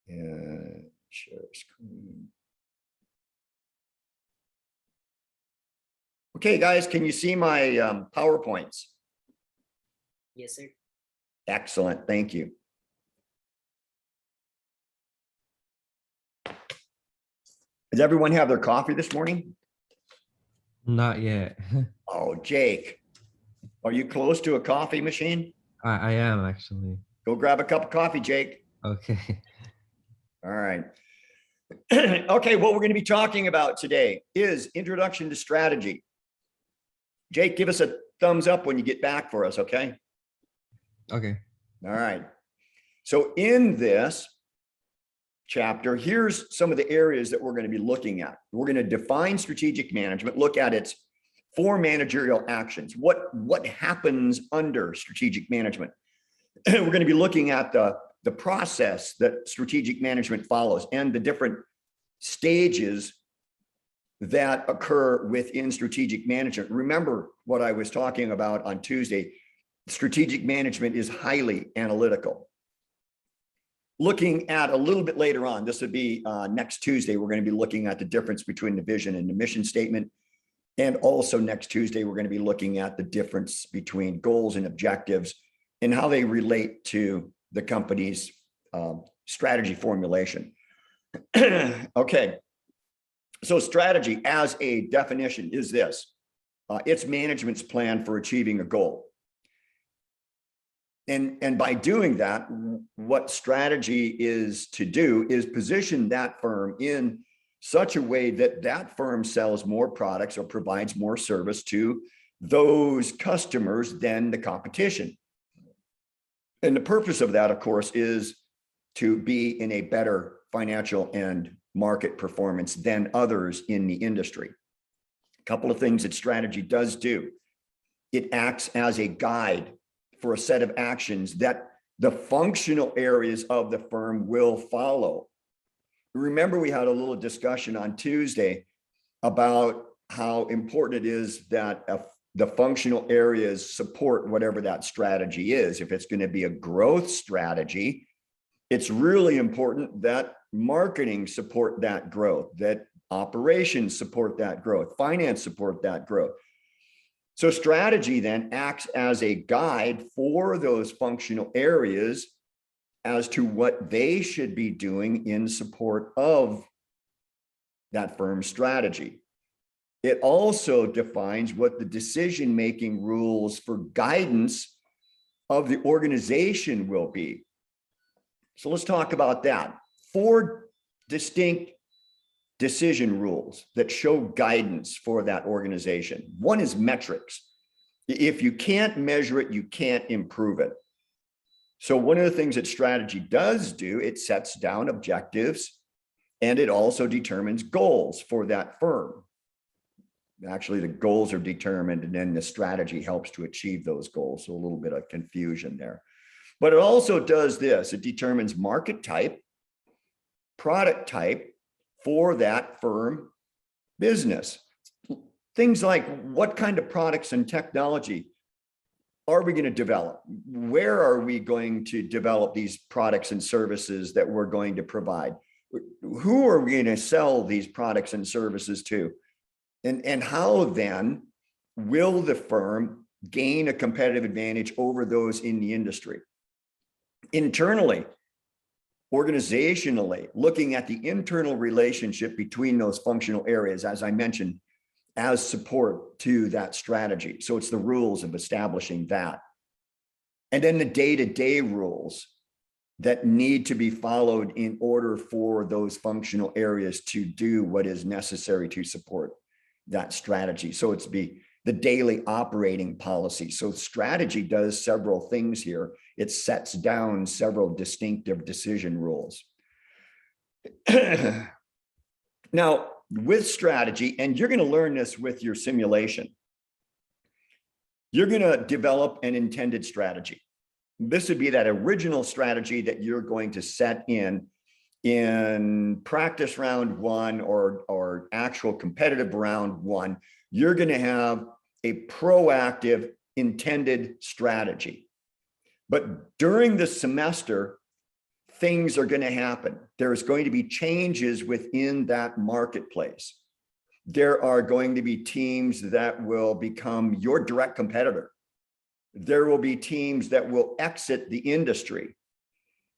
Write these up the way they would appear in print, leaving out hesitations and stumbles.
Share screen. Okay, guys, can you see my PowerPoints? Yes, sir. Excellent, thank you. Does everyone have their coffee this morning? Not yet. Oh, Jake, are you close to a coffee machine? I am actually. Go grab a cup of coffee, Jake. Okay. All right. Okay, what we're going to be talking about today is introduction to strategy. Jake, give us a thumbs up when you get back for us, okay? Okay. All right. So in this chapter, here's some of the areas that we're going to be looking at. We're going to define strategic management, look at its 4 managerial actions. What happens under strategic management? We're going to be looking at the process that strategic management follows and the different stages that occur within strategic management. Remember what I was talking about on Tuesday. Strategic management is highly analytical. Looking at a little bit later on, this would be next Tuesday, we're going to be looking at the difference between the vision and the mission statement. And also next Tuesday, we're going to be looking at the difference between goals and objectives and how they relate to the company's strategy formulation. Okay. So strategy as a definition is this. It's management's plan for achieving a goal. And by doing that, what strategy is to do is position that firm in such a way that that firm sells more products or provides more service to those customers than the competition. And the purpose of that, of course, is to be in a better financial and market performance than others in the industry. A couple of things that strategy does do. It acts as a guide for a set of actions that the functional areas of the firm will follow. Remember, we had a little discussion on Tuesday about how important it is that the functional areas support whatever that strategy is. If it's going to be a growth strategy, it's really important that marketing support that growth, that operations support that growth, finance support that growth. So strategy then acts as a guide for those functional areas as to what they should be doing in support of that firm's strategy. It also defines what the decision-making rules for guidance of the organization will be. So let's talk about that. 4 distinct decision rules that show guidance for that organization. One is metrics. If you can't measure it, you can't improve it. So one of the things that strategy does do, it sets down objectives and it also determines goals for that firm. Actually, the goals are determined and then the strategy helps to achieve those goals. So a little bit of confusion there. But it also does this. It determines market type, product type for that firm business. Things like what kind of products and technology are we going to develop? Where are we going to develop these products and services that we're going to provide? Who are we going to sell these products and services to? And how then will the firm gain a competitive advantage over those in the industry? Internally, organizationally, looking at the internal relationship between those functional areas, as I mentioned, as support to that strategy. So it's the rules of establishing that. And then the day-to-day rules that need to be followed in order for those functional areas to do what is necessary to support that strategy. So it's the daily operating policy. So strategy does several things here. It sets down several distinctive decision rules. Now, with strategy, and you're going to learn this with your simulation, you're going to develop an intended strategy. This would be that original strategy that you're going to set in practice round 1 or actual competitive round 1. You're going to have a proactive intended strategy. But during the semester, things are going to happen. There's going to be changes within that marketplace. There are going to be teams that will become your direct competitor. There will be teams that will exit the industry.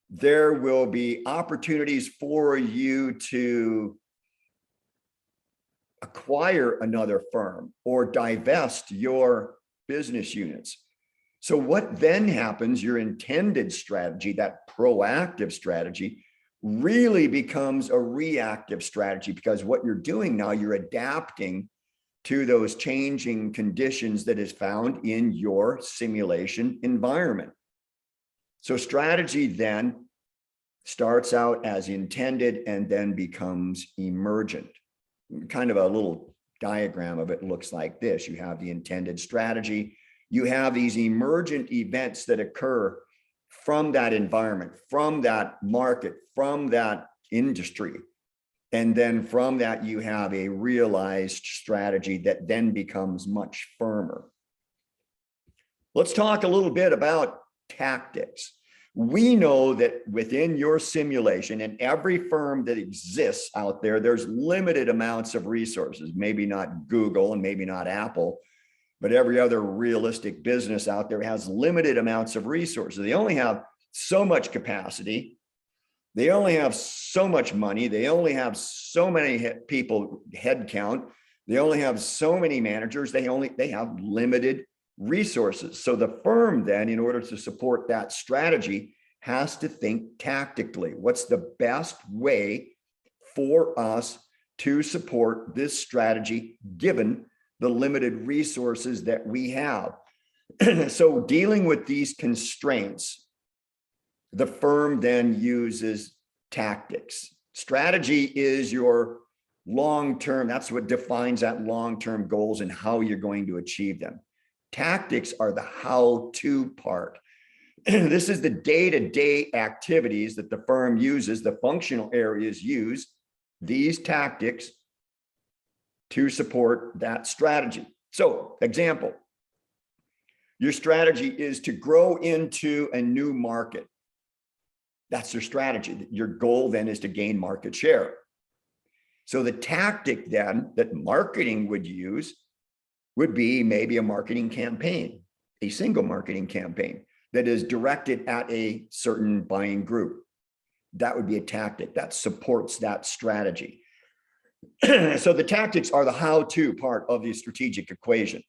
There will be opportunities for you to acquire another firm or divest your business units. So what then happens, your intended strategy, that proactive strategy, really becomes a reactive strategy, because what you're doing now, you're adapting to those changing conditions that is found in your simulation environment. So strategy then starts out as intended and then becomes emergent. Kind of a little diagram of it looks like this. You have the intended strategy. You have these emergent events that occur from that environment, from that market, from that industry. And then from that, you have a realized strategy that then becomes much firmer. Let's talk a little bit about tactics. We know that within your simulation and every firm that exists out there, there's limited amounts of resources, maybe not Google and maybe not Apple, but every other realistic business out there has limited amounts of resources. They only have so much capacity. They only have so much money. They only have so many people head count. They only have so many managers. They have limited resources. So the firm then, in order to support that strategy, has to think tactically. What's the best way for us to support this strategy given the limited resources that we have? So dealing with these constraints, the firm then uses tactics. Strategy is your long-term, that's what defines that long-term goals and how you're going to achieve them. Tactics are the how-to part. This is the day-to-day activities that the firm uses, the functional areas use these tactics to support that strategy. So, example, your strategy is to grow into a new market. That's your strategy. Your goal then is to gain market share. So the tactic then that marketing would use would be maybe a marketing campaign, a single marketing campaign that is directed at a certain buying group. That would be a tactic that supports that strategy. So the tactics are the how-to part of the strategic equation.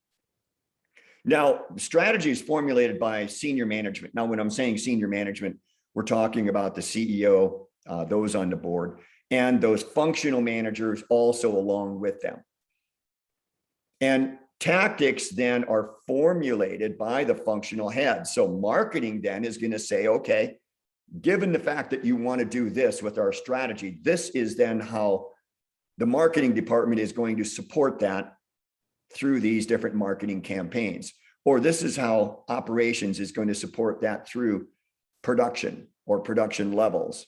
Now, strategy is formulated by senior management. Now, when I'm saying senior management, we're talking about the CEO, those on the board, and those functional managers also along with them. And tactics then are formulated by the functional head. So marketing then is going to say, okay, given the fact that you want to do this with our strategy, this is then how the marketing department is going to support that through these different marketing campaigns. Or this is how operations is going to support that through production or production levels,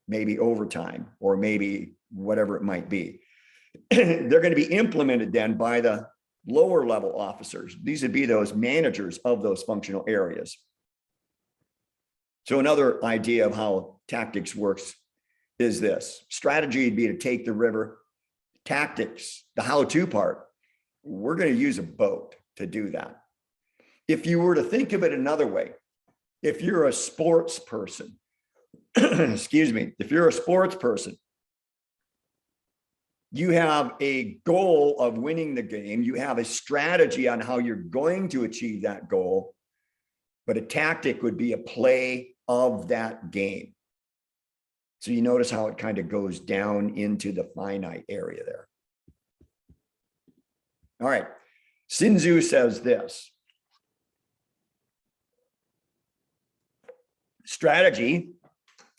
maybe overtime, or maybe whatever it might be. They're going to be implemented then by the lower level officers. These would be those managers of those functional areas. So another idea of how tactics works is this. Strategy would be to take the river. Tactics, the how-to part, we're going to use a boat to do that. If you were to think of it another way, if you're a sports person, excuse me, if you're a sports person, you have a goal of winning the game. You have a strategy on how you're going to achieve that goal, but a tactic would be a play of that game. So you notice how it kind of goes down into the finite area there. All right. Sun Tzu says this. Strategy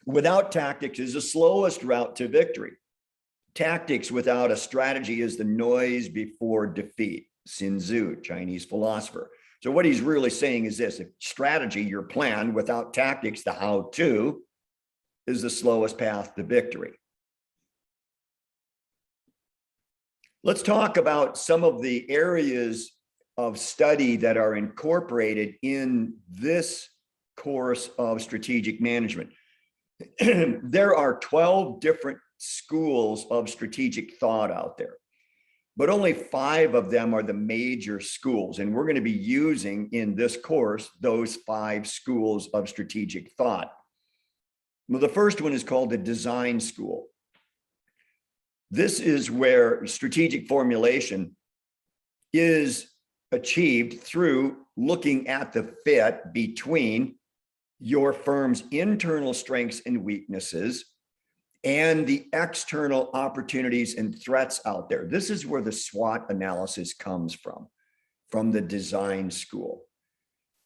without tactics is the slowest route to victory. Tactics without a strategy is the noise before defeat. Sun Tzu, Chinese philosopher. So what he's really saying is this: if strategy, your plan, without tactics, the how-to, is the slowest path to victory. Let's talk about some of the areas of study that are incorporated in this course of strategic management. There are 12 different schools of strategic thought out there, but only 5 of them are the major schools. And we're going to be using in this course those 5 schools of strategic thought. Well, the first one is called the design school. This is where strategic formulation is achieved through looking at the fit between your firm's internal strengths and weaknesses and the external opportunities and threats out there. This is where the SWOT analysis comes from the design school.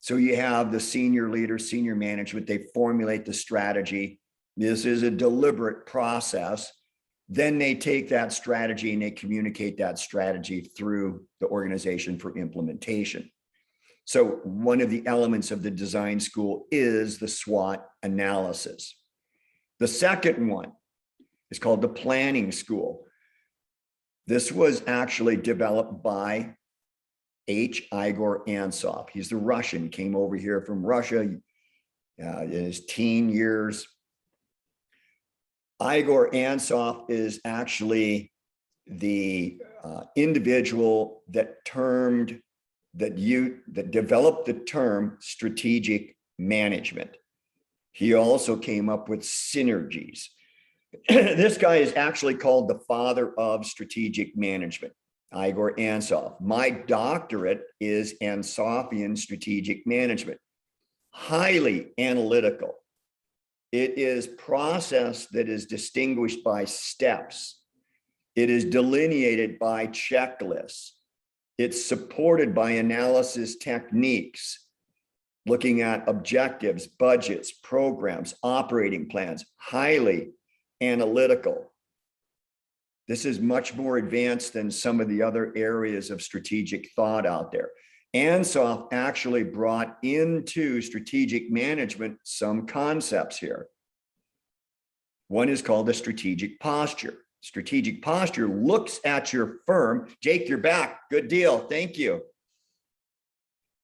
So you have the senior leaders, senior management, they formulate the strategy. This is a deliberate process. Then they take that strategy and they communicate that strategy through the organization for implementation. So one of the elements of the design school is the SWOT analysis. The second one is called the planning school. This was actually developed by H. Igor Ansov. He's the Russian, came over here from Russia in his teen years. Igor Ansov is actually the individual that developed the term strategic management. He also came up with synergies. This guy is actually called the father of strategic management, Igor Ansov. My doctorate is Ansofian strategic management, highly analytical. It is process that is distinguished by steps. It is delineated by checklists. It's supported by analysis techniques, looking at objectives, budgets, programs, operating plans, highly analytical. This is much more advanced than some of the other areas of strategic thought out there. Ansov actually brought into strategic management some concepts here. One is called the strategic posture. Strategic posture looks at your firm. Jake, you're back. Good deal. Thank you.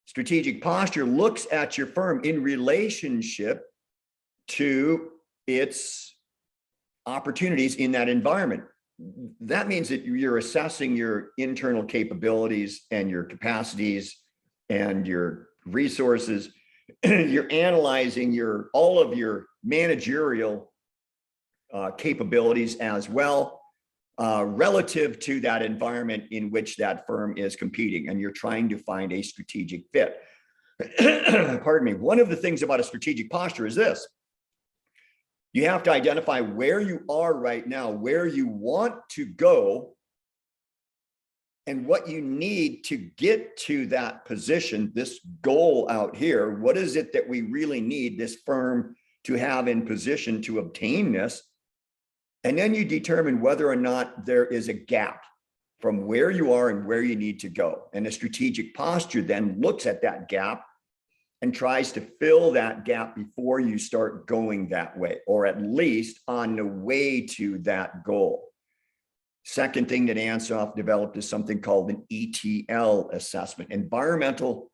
Strategic posture looks at your firm in relationship to its opportunities in that environment. That means that you're assessing your internal capabilities and your capacities and your resources. You're analyzing all of your managerial capabilities as well, relative to that environment in which that firm is competing, and you're trying to find a strategic fit. Pardon me. One of the things about a strategic posture is this. You have to identify where you are right now, where you want to go, and what you need to get to that position, this goal out here. What is it that we really need this firm to have in position to obtain this? And then you determine whether or not there is a gap from where you are and where you need to go. And a strategic posture then looks at that gap and tries to fill that gap before you start going that way, or at least on the way to that goal. Second thing that Ansov developed is something called an ETL assessment, environmental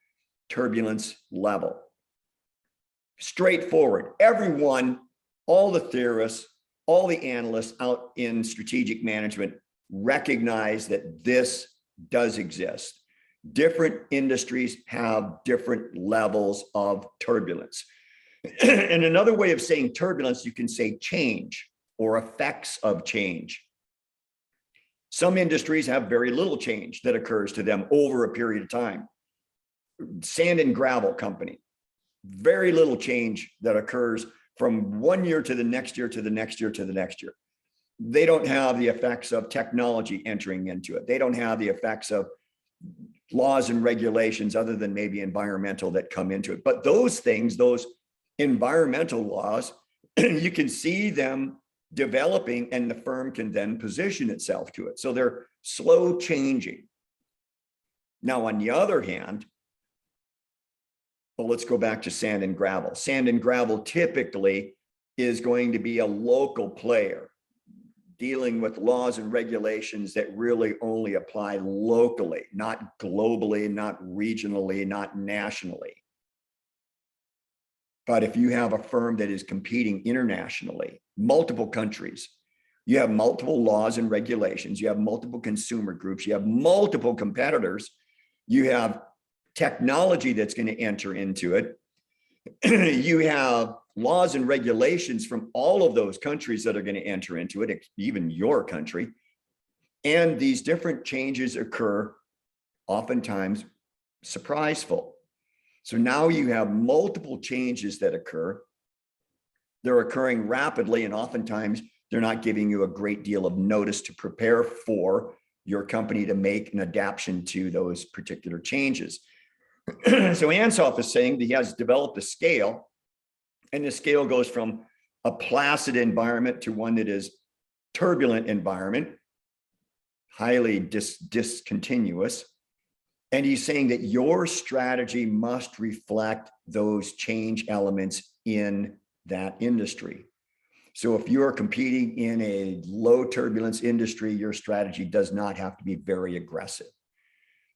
turbulence level. Straightforward. Everyone, all the theorists, all the analysts out in strategic management recognize that this does exist. Different industries have different levels of turbulence. And another way of saying turbulence, you can say change or effects of change. Some industries have very little change that occurs to them over a period of time. Sand and gravel company, very little change that occurs from one year to the next year to the next year to the next year. They don't have the effects of technology entering into it. They don't have the effects of laws and regulations other than maybe environmental that come into it. But those things, those environmental laws, you can see them developing and the firm can then position itself to it. So they're slow changing. Now, on the other hand, well, let's go back to sand and gravel. Sand and gravel typically is going to be a local player dealing with laws and regulations that really only apply locally, not globally, not regionally, not nationally. But if you have a firm that is competing internationally, multiple countries, you have multiple laws and regulations, you have multiple consumer groups, you have multiple competitors, you have technology that's going to enter into it. You have laws and regulations from all of those countries that are going to enter into it, even your country. And these different changes occur oftentimes surpriseful. So now you have multiple changes that occur. They're occurring rapidly, and oftentimes they're not giving you a great deal of notice to prepare for your company to make an adaptation to those particular changes. So Ansoff is saying that he has developed a scale, and the scale goes from a placid environment to one that is turbulent environment, highly discontinuous. And he's saying that your strategy must reflect those change elements in that industry. So if you're competing in a low turbulence industry, your strategy does not have to be very aggressive.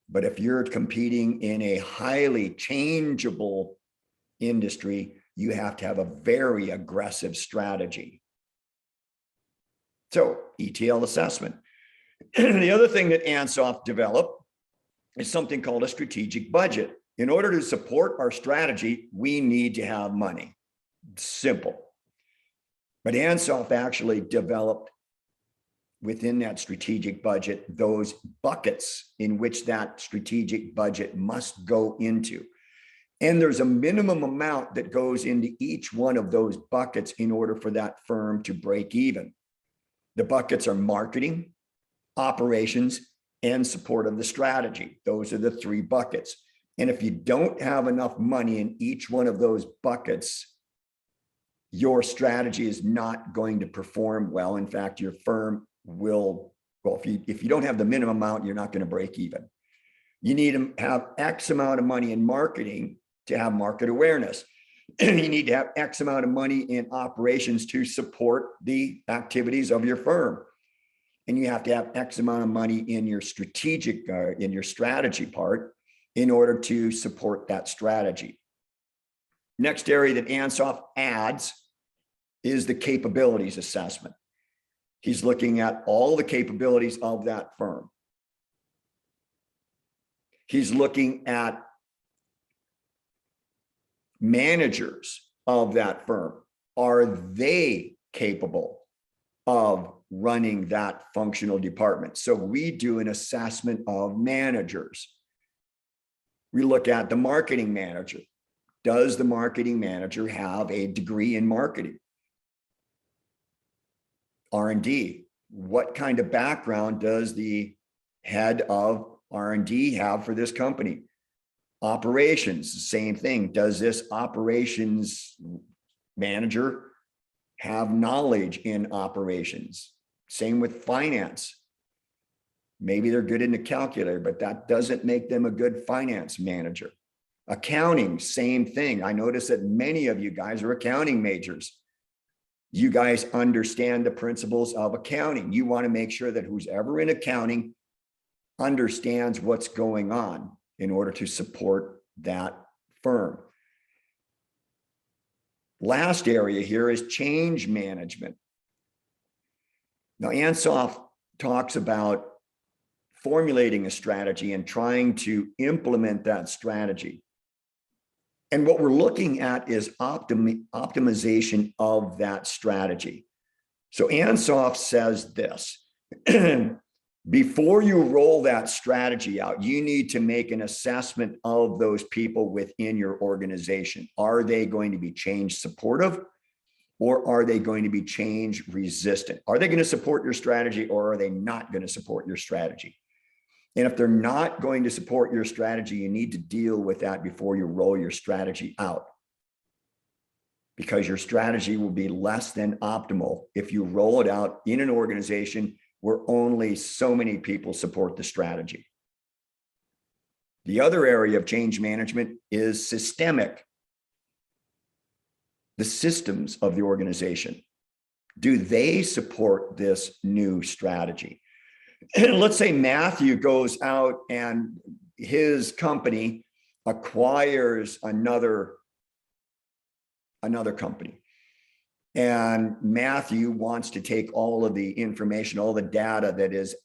But if you're competing in a highly changeable industry, you have to have a very aggressive strategy. So ETL assessment. The other thing that Ansoff developed is something called a strategic budget. In order to support our strategy, we need to have money. Simple. But Ansoff actually developed within that strategic budget those buckets in which that strategic budget must go into. And there's a minimum amount that goes into each one of those buckets in order for that firm to break even. The buckets are marketing, operations, and support of the strategy. Those are the three buckets. And if you don't have enough money in each one of those buckets, your strategy is not going to perform well. In fact, your firm will, well, if you don't have the minimum amount, you're not going to break even. You need to have X amount of money in marketing to have market awareness. You need to have X amount of money in operations to support the activities of your firm. And you have to have X amount of money in your strategic, in your strategy part in order to support that strategy. Next area that Ansoff adds is the capabilities assessment. He's looking at all the capabilities of that firm. He's looking at managers of that firm. Are they capable of running that functional department? So we do an assessment of managers. We look at the marketing manager. Does the marketing manager have a degree in marketing? R&D. What kind of background does the head of R&D have for this company? Operations, same thing. Does this operations manager have knowledge in operations? Same with finance. Maybe they're good in the calculator, but that doesn't make them a good finance manager. Accounting, same thing. I notice that many of you guys are accounting majors. You guys understand the principles of accounting. You want to make sure that who's ever in accounting understands what's going on in order to support that firm. Last area here is change management. Now, Ansoff talks about formulating a strategy and trying to implement that strategy. And what we're looking at is optimization of that strategy. So Ansoff says this, before you roll that strategy out, you need to make an assessment of those people within your organization. Are they going to be change supportive, or are they going to be change resistant? Are they going to support your strategy, or are they not going to support your strategy? And if they're not going to support your strategy, you need to deal with that before you roll your strategy out, because your strategy will be less than optimal if you roll it out in an organization where only so many people support the strategy. The other area of change management is systemic. The systems of the organization. Do they support this new strategy? Let's say Matthew goes out and his company acquires another another company. And Matthew wants to take all of the information, all the data that is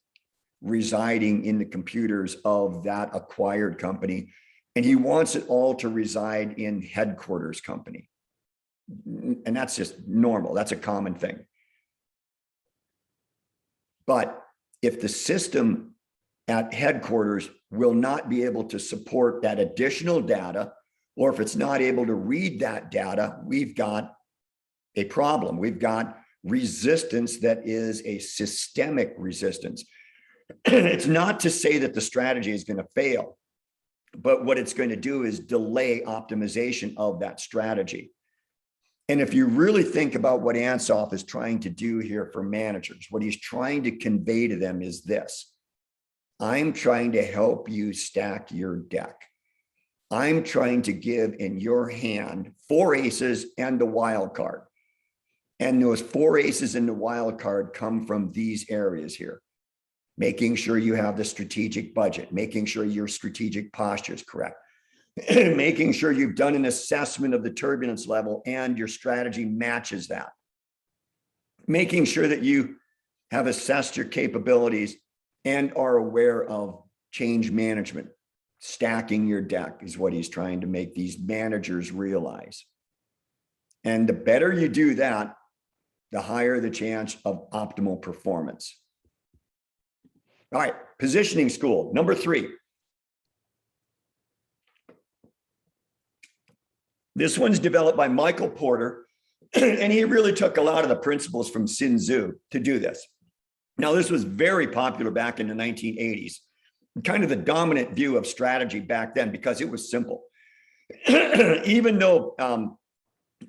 residing in the computers of that acquired company, and he wants it all to reside in headquarters company. And that's just normal. That's a common thing. But if the system at headquarters will not be able to support that additional data, or if it's not able to read that data, we've got a problem. We've got resistance that is a systemic resistance. It's not to say that the strategy is going to fail, but what it's going to do is delay optimization of that strategy. And if you really think about what Ansoff is trying to do here for managers, what he's trying to convey to them is this: I'm trying to help you stack your deck. I'm trying to give in your hand 4 aces and the wild card. And those 4 aces in the wild card come from these areas here. Making sure you have the strategic budget, making sure your strategic posture is correct, making sure you've done an assessment of the turbulence level and your strategy matches that, making sure that you have assessed your capabilities and are aware of change management. Stacking your deck is what he's trying to make these managers realize. And the better you do that, the higher the chance of optimal performance. All right, positioning school, number 3. This one's developed by Michael Porter, and he really took a lot of the principles from Sun Tzu to do this. Now, this was very popular back in the 1980s, kind of the dominant view of strategy back then because it was simple. Even though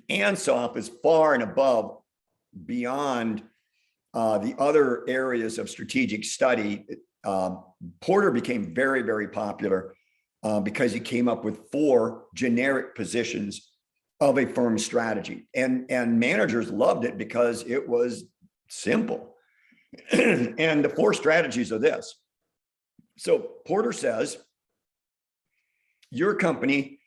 Ansoff is far and above beyond the other areas of strategic study, Porter became very, very popular because he came up with 4 generic positions of a firm's strategy. And managers loved it because it was simple. And the 4 strategies are this. So Porter says, your company,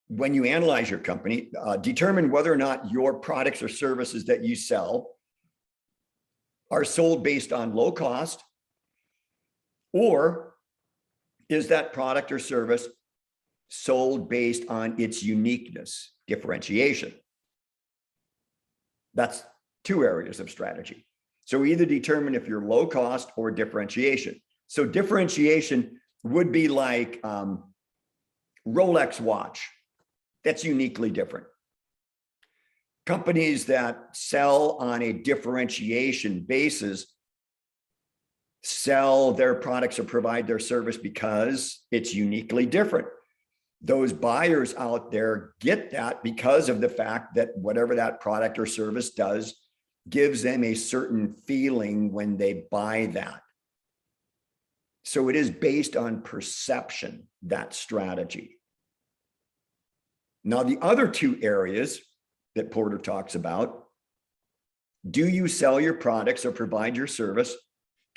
when you analyze your company, determine whether or not your products or services that you sell are sold based on low cost, or is that product or service sold based on its uniqueness, differentiation? That's 2 areas of strategy. So either determine if you're low cost or differentiation. So differentiation would be like Rolex watch. That's uniquely different. Companies that sell on a differentiation basis sell their products or provide their service because it's uniquely different. Those buyers out there get that because of the fact that whatever that product or service does gives them a certain feeling when they buy that. So it is based on perception, that strategy. Now, the other 2 areas that Porter talks about, do you sell your products or provide your service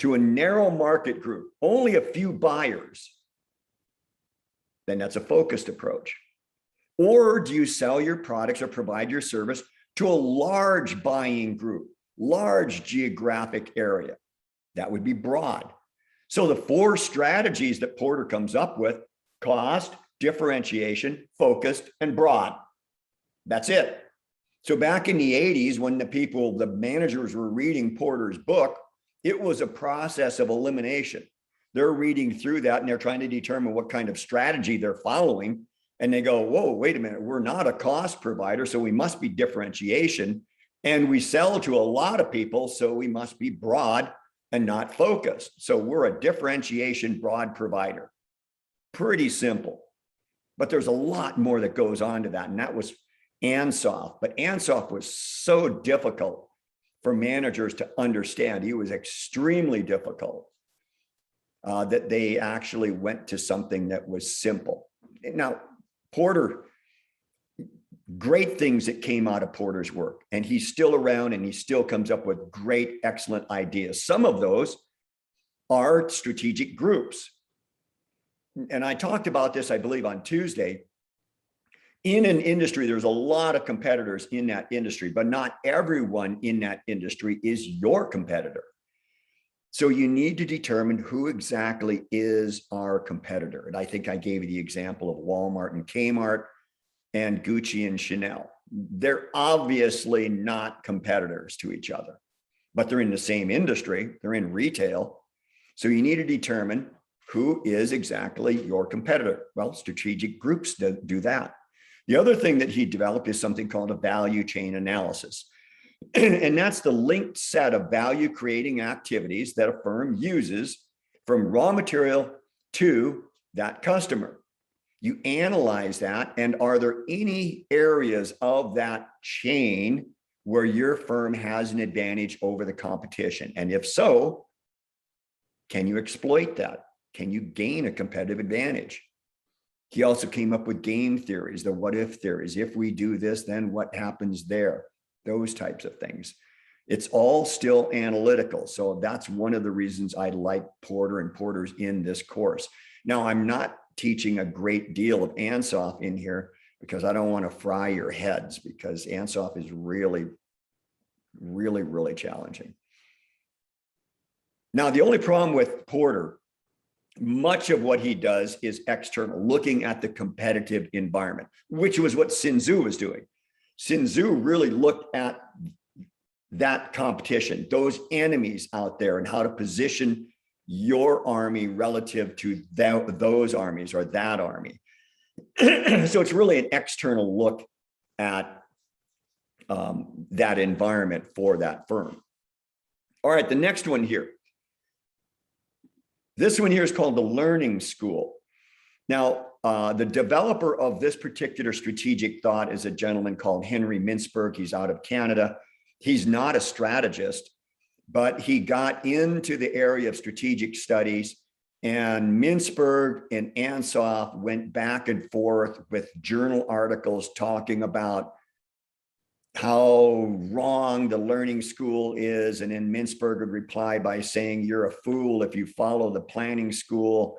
to a narrow market group, only a few buyers? Then that's a focused approach. Or do you sell your products or provide your service to a large buying group, large geographic area? That would be broad. So the 4 strategies that Porter comes up with: cost, differentiation, focused, and broad. That's it. So back in the 80s, when the managers were reading Porter's book, it was a process of elimination. They're reading through that and they're trying to determine what kind of strategy they're following. And they go, whoa, wait a minute, we're not a cost provider, so we must be differentiation. And we sell to a lot of people, so we must be broad and not focused. So we're a differentiation broad provider. Pretty simple. But there's a lot more that goes on to that. And that was Ansoff. But Ansoff was so difficult for managers to understand. He was extremely difficult that they actually went to something that was simple. Now, Porter, great things that came out of Porter's work, and he's still around and he still comes up with great, excellent ideas. Some of those are strategic groups. And I talked about this, I believe, on Tuesday. In an industry, there's a lot of competitors in that industry, but not everyone in that industry is your competitor. So you need to determine who exactly is our competitor. And I think I gave you the example of Walmart and Kmart and Gucci and Chanel. They're obviously not competitors to each other, but they're in the same industry. They're in retail. So you need to determine who is exactly your competitor. Well, strategic groups do that. The other thing that he developed is something called a value chain analysis. And that's the linked set of value creating activities that a firm uses from raw material to that customer. You analyze that, and are there any areas of that chain where your firm has an advantage over the competition? And if so, can you exploit that? Can you gain a competitive advantage? He also came up with game theories, the what if theories. If we do this, then what happens there? Those types of things. It's all still analytical. So that's one of the reasons I like Porter and Porter's in this course. Now, I'm not teaching a great deal of Ansoff in here because I don't want to fry your heads, because Ansoff is really, really, really challenging. Now, the only problem with Porter, much of what he does is external, looking at the competitive environment, which was what Sun Tzu was doing. Sun Tzu really looked at that competition, those enemies out there, and how to position your army relative to those armies or that army. So it's really an external look at that environment for that firm. All right, the next one here. This one here is called the Learning School. Now, the developer of this particular strategic thought is a gentleman called Henry Mintzberg. He's out of Canada. He's not a strategist, but he got into the area of strategic studies, and Mintzberg and Ansoff went back and forth with journal articles talking about how wrong the learning school is. And then Mintzberg would reply by saying, you're a fool if you follow the planning school.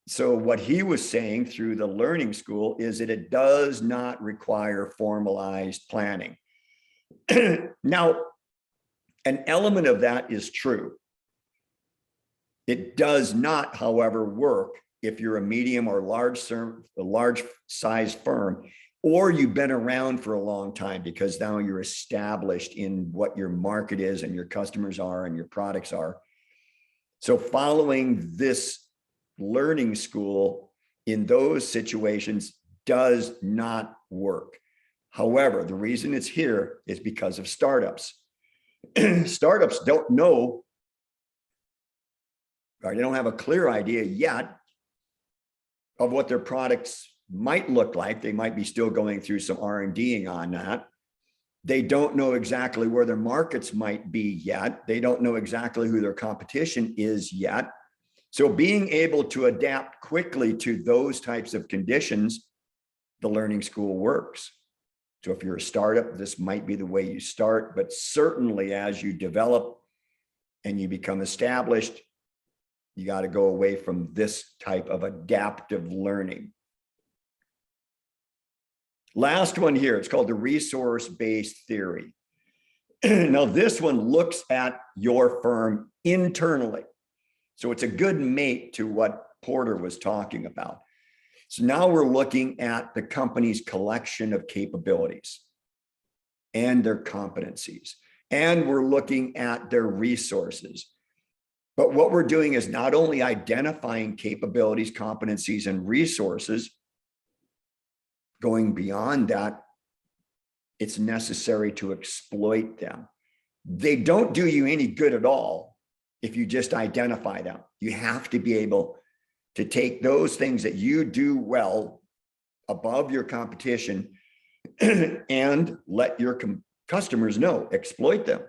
So what he was saying through the learning school is that it does not require formalized planning. Now, an element of that is true. It does not, however, work if you're a medium or large size firm, or you've been around for a long time, because now you're established in what your market is and your customers are and your products are. So following this learning school in those situations does not work. However, the reason it's here is because of startups. Startups don't know, or they don't have a clear idea yet of what their products might look like. They might be still going through some R&Ding on that. They don't know exactly where their markets might be yet. They don't know exactly who their competition is yet. So being able to adapt quickly to those types of conditions, the learning school works. So if you're a startup, this might be the way you start, but certainly as you develop and you become established, you got to go away from this type of adaptive learning. Last one here, it's called the resource-based theory. Now, this one looks at your firm internally. So it's a good mate to what Porter was talking about. So now we're looking at the company's collection of capabilities and their competencies, and we're looking at their resources. But what we're doing is not only identifying capabilities, competencies, and resources. Going beyond that, it's necessary to exploit them. They don't do you any good at all if you just identify them. You have to be able to take those things that you do well above your competition and let your customers know, exploit them.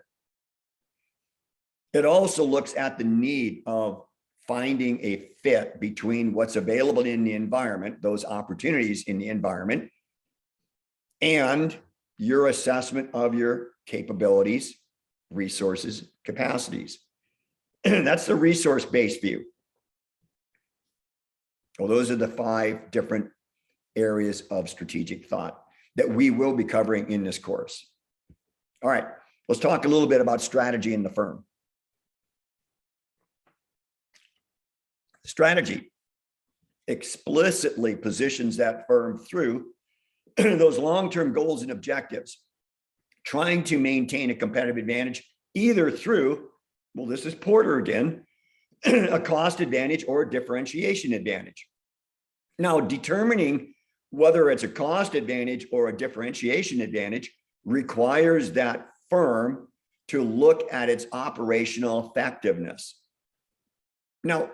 It also looks at the need of finding a fit between what's available in the environment, those opportunities in the environment, and your assessment of your capabilities, resources, capacities. That's the resource-based view. Well, those are the 5 different areas of strategic thought that we will be covering in this course. All right, let's talk a little bit about strategy in the firm. Strategy explicitly positions that firm through those long-term goals and objectives, trying to maintain a competitive advantage either through, well, this is Porter again, a cost advantage or a differentiation advantage. Now, determining whether it's a cost advantage or a differentiation advantage requires that firm to look at its operational effectiveness. Now,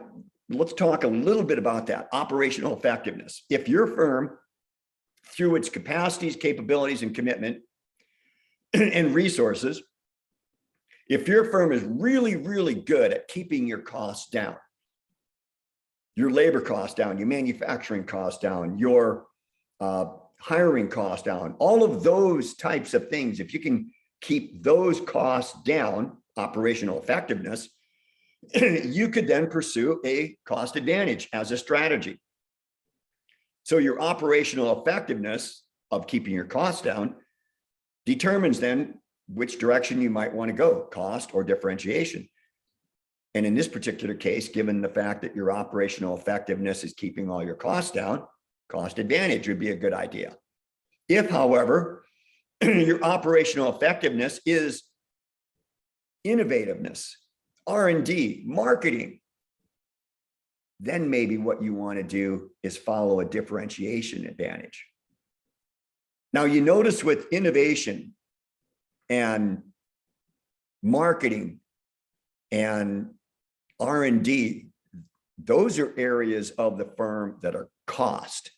let's talk a little bit about that operational effectiveness. If your firm, through its capacities, capabilities, and commitment and resources, if your firm is really, really good at keeping your costs down, your labor costs down, your manufacturing costs down, your hiring costs down, all of those types of things, if you can keep those costs down, operational effectiveness, you could then pursue a cost advantage as a strategy. So your operational effectiveness of keeping your costs down determines then which direction you might want to go, cost or differentiation. And in this particular case, given the fact that your operational effectiveness is keeping all your costs down, cost advantage would be a good idea. If, however, your operational effectiveness is innovativeness, R&D, marketing, then maybe what you want to do is follow a differentiation advantage. Now, you notice with innovation and marketing and R&D, those are areas of the firm that are cost.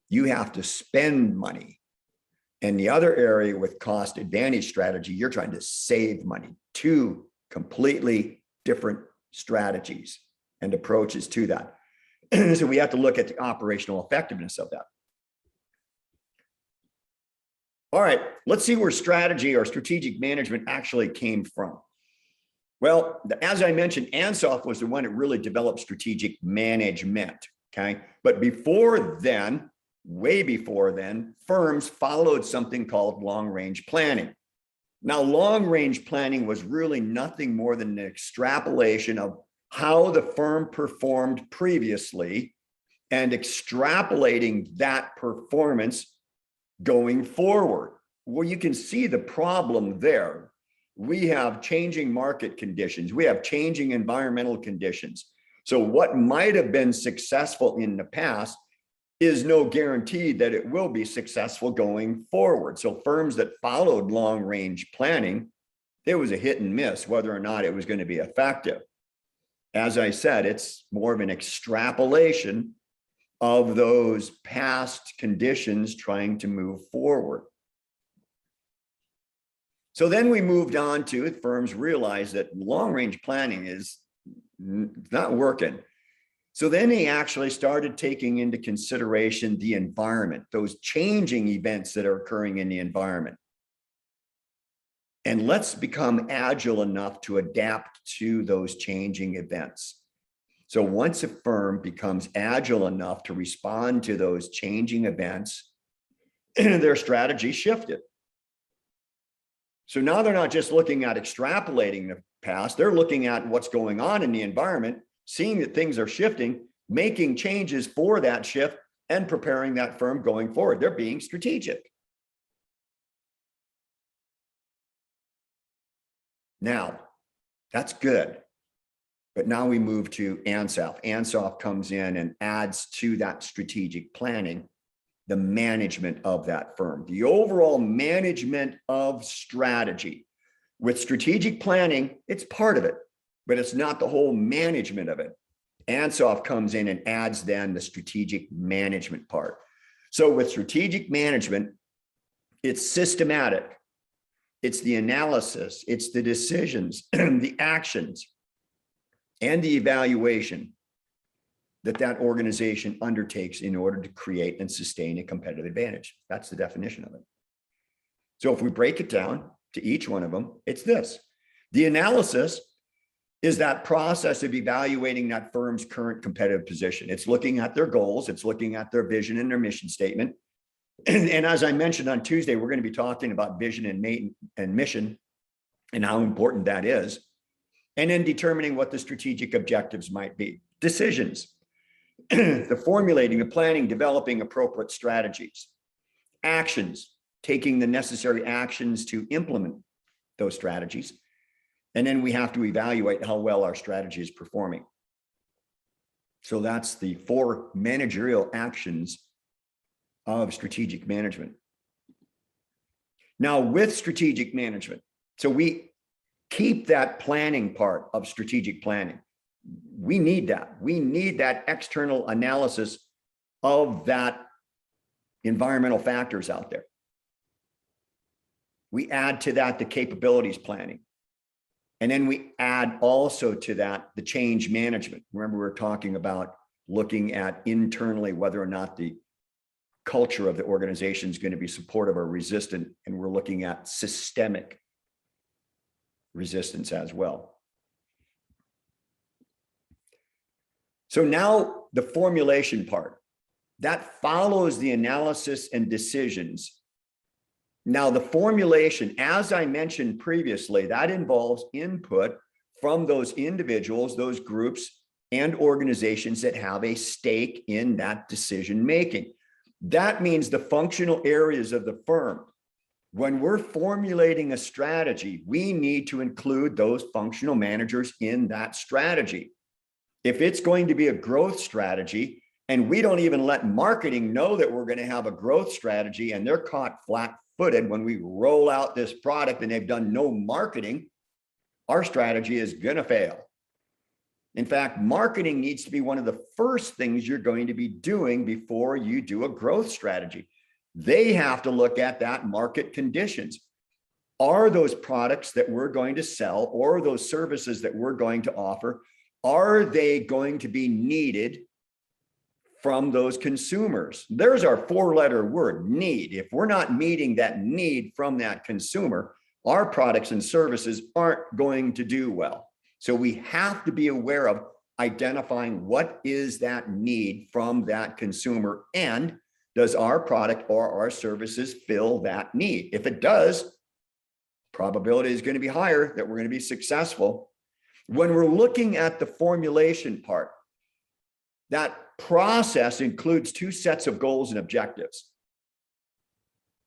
You have to spend money. And the other area with cost advantage strategy, you're trying to save money. Two completely different strategies and approaches to that. So we have to look at the operational effectiveness of that. All right, let's see where strategy or strategic management actually came from. Well, as I mentioned, Ansoff was the one that really developed strategic management, okay? But before then, way before then, firms followed something called long-range planning. Now, long-range planning was really nothing more than an extrapolation of how the firm performed previously and extrapolating that performance going forward. Well, you can see the problem there. We have changing market conditions. We have changing environmental conditions. So what might have been successful in the past is no guarantee that it will be successful going forward. So firms that followed long-range planning, it was a hit and miss whether or not it was going to be effective. As I said, it's more of an extrapolation of those past conditions trying to move forward. So then we moved on to firms realized that long-range planning is not working. So then they actually started taking into consideration the environment, those changing events that are occurring in the environment. And let's become agile enough to adapt to those changing events. So once a firm becomes agile enough to respond to those changing events, their strategy shifted. So now they're not just looking at extrapolating the past, they're looking at what's going on in the environment, seeing that things are shifting, making changes for that shift, and preparing that firm going forward. They're being strategic. Now, that's good. But now we move to Ansoff. Ansoff comes in and adds to that strategic planning the management of that firm, the overall management of strategy. With strategic planning, it's part of it, but it's not the whole management of it. Ansoff comes in and adds then the strategic management part. So with strategic management, it's systematic. It's the analysis, it's the decisions, the actions, and the evaluation that organization undertakes in order to create and sustain a competitive advantage. That's the definition of it. So if we break it down to each one of them, it's this. The analysis is that process of evaluating that firm's current competitive position. It's looking at their goals, it's looking at their vision and their mission statement. And as I mentioned on Tuesday, we're going to be talking about vision and mission and how important that is. And then determining what the strategic objectives might be. Decisions, the formulating, the planning, developing appropriate strategies. Actions, taking the necessary actions to implement those strategies. And then we have to evaluate how well our strategy is performing. So that's the 4 managerial actions of strategic management. Now with strategic management, so we keep that planning part of strategic planning. We need that. We need that external analysis of that environmental factors out there. We add to that the capabilities planning. And then we add also to that the change management. Remember, we're talking about looking at internally whether or not the culture of the organization is going to be supportive or resistant. And we're looking at systemic resistance as well. So now the formulation part, that follows the analysis and decisions. Now the formulation, as I mentioned previously, that involves input from those individuals, those groups and organizations that have a stake in that decision making. That means the functional areas of the firm. When we're formulating a strategy, we need to include those functional managers in that strategy. If it's going to be a growth strategy, and we don't even let marketing know that we're going to have a growth strategy, and they're caught flat-footed when we roll out this product and they've done no marketing, our strategy is going to fail. In fact, marketing needs to be one of the first things you're going to be doing before you do a growth strategy. They have to look at that market conditions. Are those products that we're going to sell or those services that we're going to offer, are they going to be needed from those consumers? There's our 4-letter word, need. If we're not meeting that need from that consumer, our products and services aren't going to do well. So we have to be aware of identifying what is that need from that consumer, and does our product or our services fill that need? If it does, probability is going to be higher that we're going to be successful. When we're looking at the formulation part, that process includes 2 sets of goals and objectives.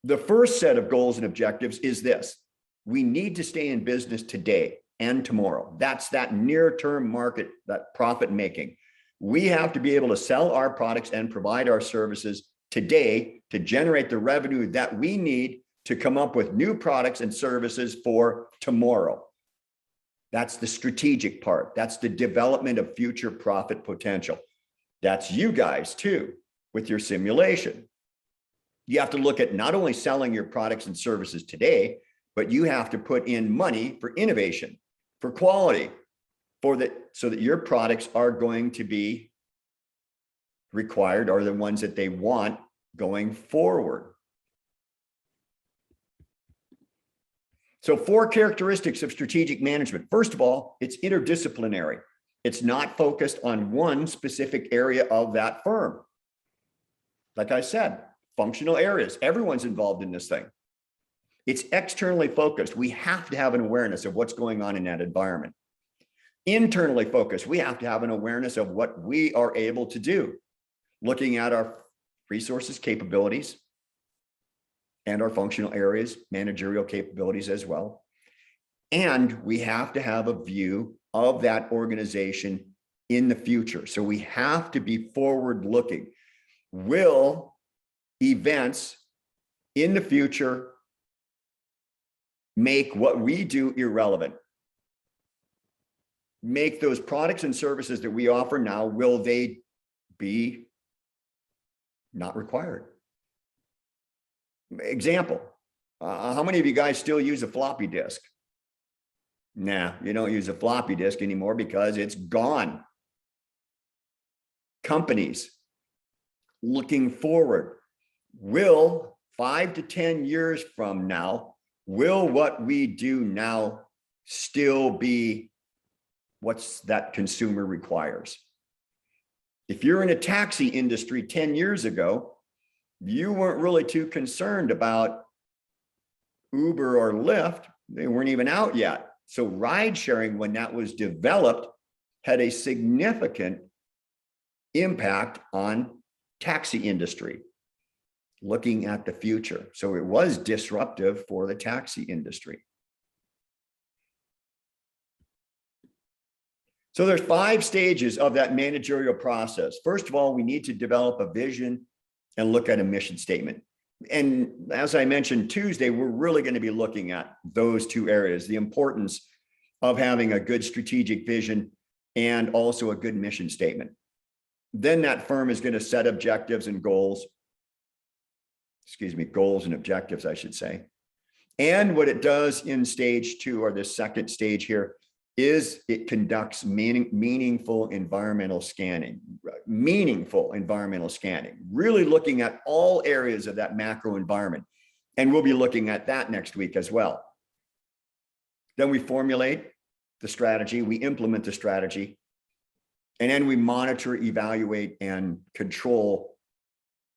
The first set of goals and objectives is this: we need to stay in business today and tomorrow. That's that near-term market, that profit making. We have to be able to sell our products and provide our services today to generate the revenue that we need to come up with new products and services for tomorrow. That's the strategic part. That's the development of future profit potential. That's you guys too, with your simulation. You have to look at not only selling your products and services today, but you have to put in money for innovation, for quality, so that your products are going to be required, or the ones that they want going forward. So 4 characteristics of strategic management. First of all, it's interdisciplinary. It's not focused on one specific area of that firm. Like I said, functional areas, everyone's involved in this thing. It's externally focused. We have to have an awareness of what's going on in that environment. Internally focused, we have to have an awareness of what we are able to do, looking at our resources, capabilities, and our functional areas, managerial capabilities as well. And we have to have a view of that organization in the future. So we have to be forward looking. Will events in the future make what we do irrelevant? Make those products and services that we offer now, will they be not required? Example, how many of you guys still use a floppy disk? Nah, you don't use a floppy disk anymore because it's gone. Companies looking forward, will 5 to 10 years from now, will what we do now still be what's that consumer requires. If you're in a taxi industry 10 years ago, you weren't really too concerned about Uber or Lyft. They weren't even out yet. So ride sharing, when that was developed, had a significant impact on taxi industry, looking at the future. So it was disruptive for the taxi industry. So there's 5 stages of that managerial process. First of all, we need to develop a vision and look at a mission statement. And as I mentioned Tuesday, we're really going to be looking at those 2 areas, the importance of having a good strategic vision and also a good mission statement. Then that firm is going to set objectives and goals. Goals and objectives, I should say. And what it does in stage 2, or the second stage here, is it conducts meaningful environmental scanning, really looking at all areas of that macro environment. And we'll be looking at that next week as well. Then we formulate the strategy, we implement the strategy, and then we monitor, evaluate, and control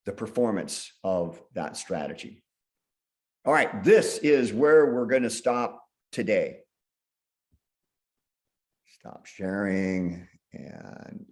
the performance of that strategy. All right, this is where we're going to stop today. Stop sharing, and